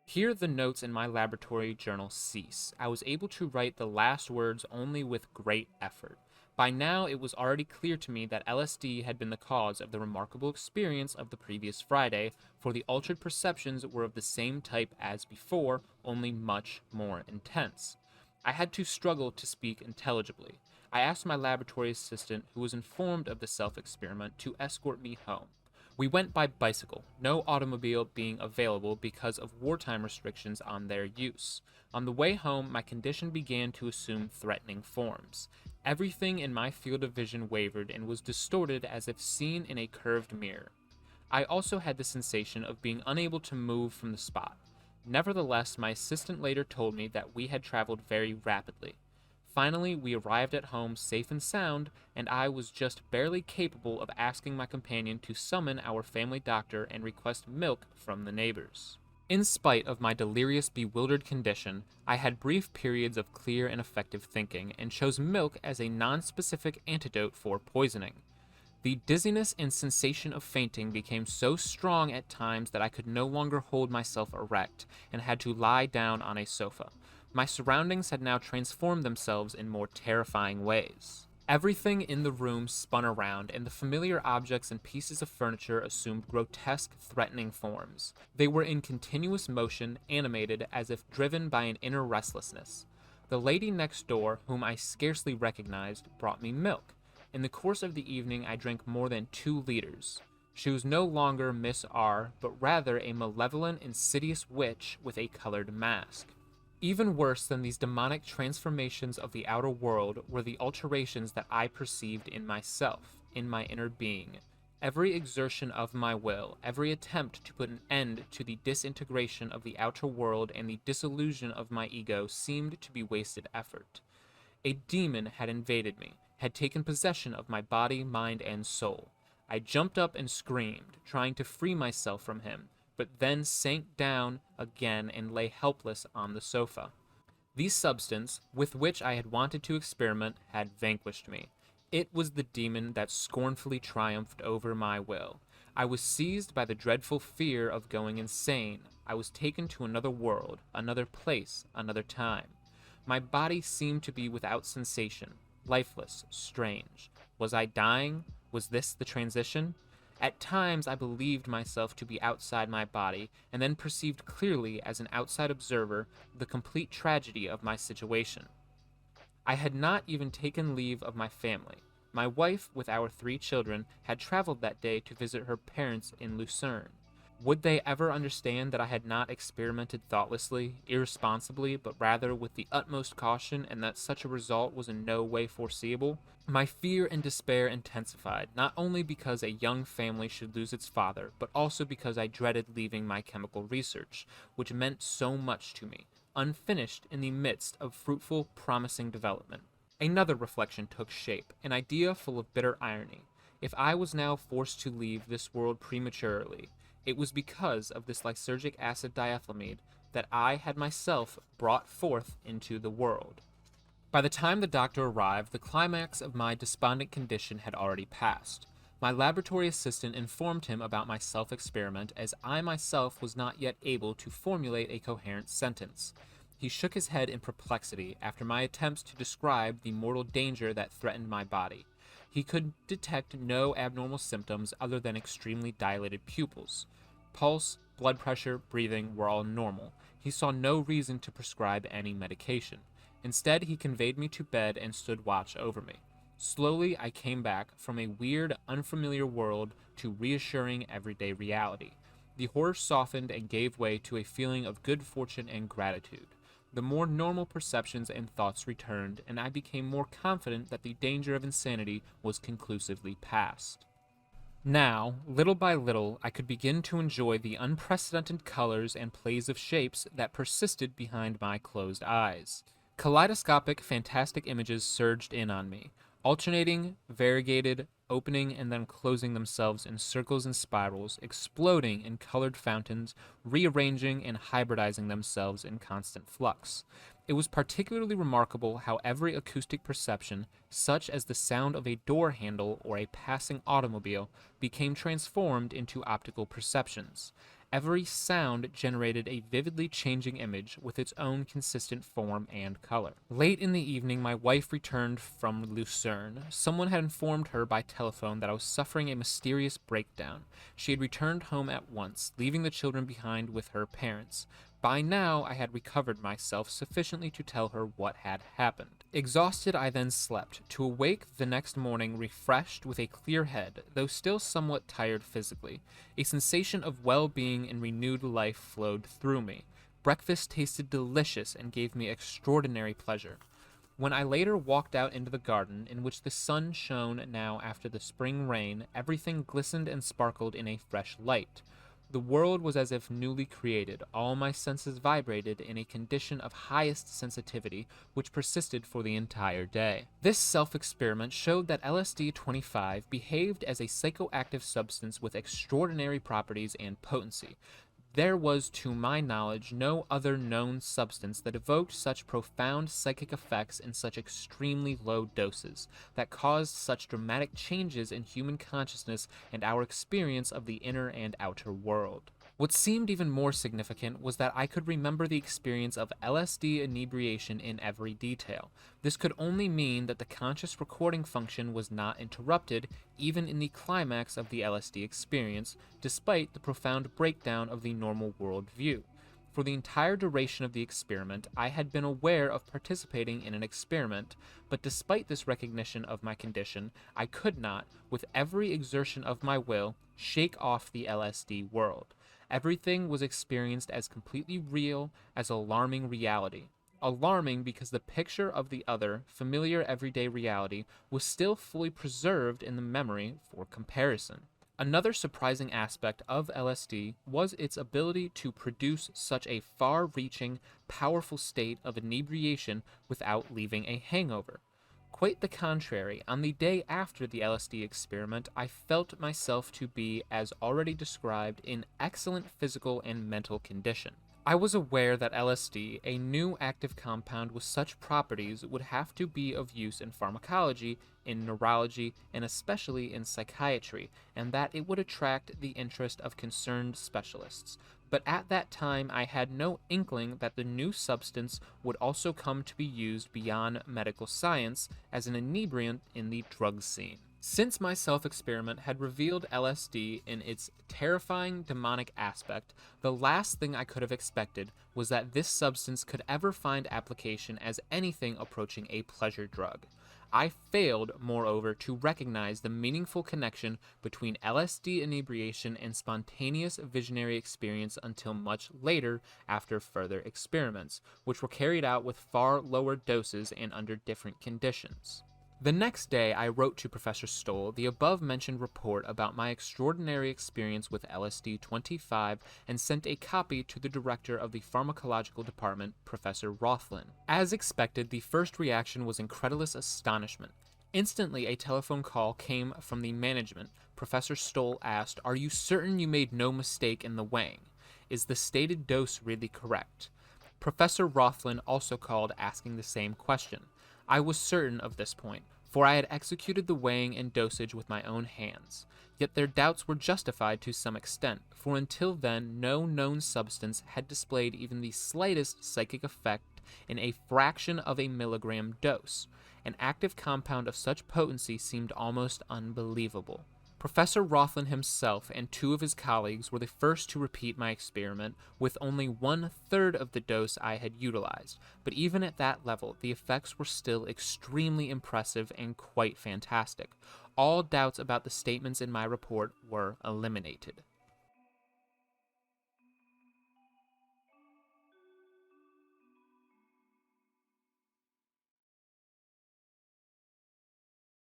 Here the notes in my laboratory journal cease. I was able to write the last words only with great effort. By now, it was already clear to me that LSD had been the cause of the remarkable experience of the previous Friday, for the altered perceptions were of the same type as before, only much more intense. I had to struggle to speak intelligibly. I asked my laboratory assistant, who was informed of the self experiment, to escort me home. We went by bicycle, no automobile being available because of wartime restrictions on their use. On the way home, my condition began to assume threatening forms. Everything in my field of vision wavered and was distorted as if seen in a curved mirror. I also had the sensation of being unable to move from the spot. Nevertheless, my assistant later told me that we had traveled very rapidly. Finally, we arrived at home safe and sound, and I was just barely capable of asking my companion to summon our family doctor and request milk from the neighbors. In spite of my delirious, bewildered condition, I had brief periods of clear and effective thinking, and chose milk as a non-specific antidote for poisoning. The dizziness and sensation of fainting became so strong at times that I could no longer hold myself erect, and had to lie down on a sofa. My surroundings had now transformed themselves in more terrifying ways. Everything in the room spun around, and the familiar objects and pieces of furniture assumed grotesque, threatening forms. They were in continuous motion, animated as if driven by an inner restlessness. The lady next door, whom I scarcely recognized, brought me milk. In the course of the evening, I drank more than 2 liters. She was no longer Miss R, but rather a malevolent, insidious witch with a colored mask. Even worse than these demonic transformations of the outer world were the alterations that I perceived in myself, in my inner being. Every exertion of my will, every attempt to put an end to the disintegration of the outer world and the disillusion of my ego seemed to be wasted effort. A demon had invaded me, had taken possession of my body, mind, and soul. I jumped up and screamed, trying to free myself from him, but then sank down again and lay helpless on the sofa. The substance, with which I had wanted to experiment, had vanquished me. It was the demon that scornfully triumphed over my will. I was seized by the dreadful fear of going insane. I was taken to another world, another place, another time. My body seemed to be without sensation, lifeless, strange. Was I dying? Was this the transition? At times I believed myself to be outside my body, and then perceived clearly as an outside observer the complete tragedy of my situation. I had not even taken leave of my family. My wife, with our 3 children, had traveled that day to visit her parents in Lucerne. Would they ever understand that I had not experimented thoughtlessly, irresponsibly, but rather with the utmost caution, and that such a result was in no way foreseeable? My fear and despair intensified, not only because a young family should lose its father, but also because I dreaded leaving my chemical research, which meant so much to me, unfinished in the midst of fruitful, promising development. Another reflection took shape, an idea full of bitter irony. If I was now forced to leave this world prematurely, it was because of this lysergic acid diethylamide that I had myself brought forth into the world. By the time the doctor arrived, the climax of my despondent condition had already passed. My laboratory assistant informed him about my self-experiment, as I myself was not yet able to formulate a coherent sentence. He shook his head in perplexity after my attempts to describe the mortal danger that threatened my body. He could detect no abnormal symptoms other than extremely dilated pupils. Pulse, blood pressure, breathing were all normal. He saw no reason to prescribe any medication. Instead, he conveyed me to bed and stood watch over me. Slowly, I came back from a weird, unfamiliar world to reassuring everyday reality. The horror softened and gave way to a feeling of good fortune and gratitude. The more normal perceptions and thoughts returned, and I became more confident that the danger of insanity was conclusively past. Now, little by little, I could begin to enjoy the unprecedented colors and plays of shapes that persisted behind my closed eyes. Kaleidoscopic, fantastic images surged in on me, alternating, variegated, opening and then closing themselves in circles and spirals, exploding in colored fountains, rearranging and hybridizing themselves in constant flux. It was particularly remarkable how every acoustic perception, such as the sound of a door handle or a passing automobile, became transformed into optical perceptions. Every sound generated a vividly changing image with its own consistent form and color. Late in the evening, my wife returned from Lucerne. Someone had informed her by telephone that I was suffering a mysterious breakdown. She had returned home at once, leaving the children behind with her parents. By now, I had recovered myself sufficiently to tell her what had happened. Exhausted, I then slept, to awake the next morning refreshed with a clear head, though still somewhat tired physically. A sensation of well-being and renewed life flowed through me. Breakfast tasted delicious and gave me extraordinary pleasure. When I later walked out into the garden, in which the sun shone now after the spring rain, everything glistened and sparkled in a fresh light. The world was as if newly created. All my senses vibrated in a condition of highest sensitivity, which persisted for the entire day. This self-experiment showed that LSD-25 behaved as a psychoactive substance with extraordinary properties and potency. There was, to my knowledge, no other known substance that evoked such profound psychic effects in such extremely low doses, that caused such dramatic changes in human consciousness and our experience of the inner and outer world. What seemed even more significant was that I could remember the experience of LSD inebriation in every detail. This could only mean that the conscious recording function was not interrupted, even in the climax of the LSD experience, despite the profound breakdown of the normal world view. For the entire duration of the experiment, I had been aware of participating in an experiment, but despite this recognition of my condition, I could not, with every exertion of my will, shake off the LSD world. Everything was experienced as completely real, as alarming reality. Alarming because the picture of the other, familiar everyday reality was still fully preserved in the memory for comparison. Another surprising aspect of LSD was its ability to produce such a far-reaching, powerful state of inebriation without leaving a hangover. Quite the contrary, on the day after the LSD experiment, I felt myself to be, as already described, in excellent physical and mental condition. I was aware that LSD, a new active compound with such properties, would have to be of use in pharmacology, in neurology, and especially in psychiatry, and that it would attract the interest of concerned specialists. But at that time I had no inkling that the new substance would also come to be used beyond medical science as an inebriant in the drug scene. Since my self-experiment had revealed LSD in its terrifying demonic aspect, the last thing I could have expected was that this substance could ever find application as anything approaching a pleasure drug. I failed, moreover, to recognize the meaningful connection between LSD inebriation and spontaneous visionary experience until much later after further experiments, which were carried out with far lower doses and under different conditions. The next day, I wrote to Professor Stoll the above-mentioned report about my extraordinary experience with LSD-25 and sent a copy to the director of the pharmacological department, Professor Rothlen. As expected, the first reaction was incredulous astonishment. Instantly, a telephone call came from the management. Professor Stoll asked, "Are you certain you made no mistake in the weighing? Is the stated dose really correct?" Professor Rothlen also called asking the same question. I was certain of this point, for I had executed the weighing and dosage with my own hands. Yet their doubts were justified to some extent, for until then no known substance had displayed even the slightest psychic effect in a fraction of a milligram dose. An active compound of such potency seemed almost unbelievable. Professor Rothlen himself and two of his colleagues were the first to repeat my experiment with only 1/3 of the dose I had utilized, but even at that level, the effects were still extremely impressive and quite fantastic. All doubts about the statements in my report were eliminated.